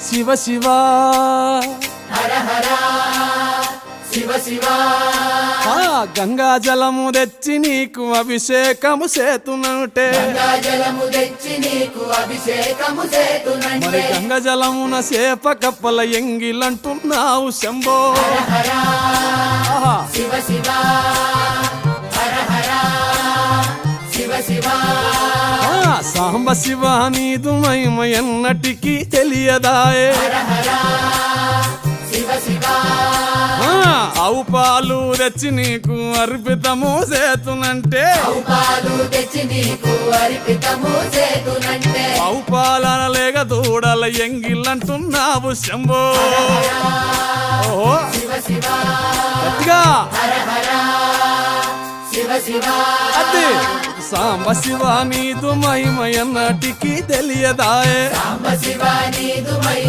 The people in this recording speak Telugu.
శివ శివ హర హర శివ శివ గంగా జలము తెచ్చి నీకు అభిషేకము చేతునంటే గంగా జలము తెచ్చి నీకు అభిషేకము మరి చేతునంటే గంగ జలమున సేప కప్పల ఎంగిలంటున్నావు శంభో హర ఆహా. శివ శివ హర హర శివ శివ సాంబ శివ నీదు మహిమ ఎన్నటికీ తెలియదాయే హర హర శివ శివ ఆవు పాలు తెచ్చి నీకు అర్పితము చేతునంటే పాలు తెచ్చి నీకు అర్పితము చేతునంటే ఆవు పాలన లేక దూడల ఎంగిలంటున్నావు శంభో ఓహో శివ శివ గట్టిగా హర హర శివ శివ అది సాంబ శివ నీదు మహిమ ఎన్నటికీ తెలియదాయే సాంబ శివ నీదు మై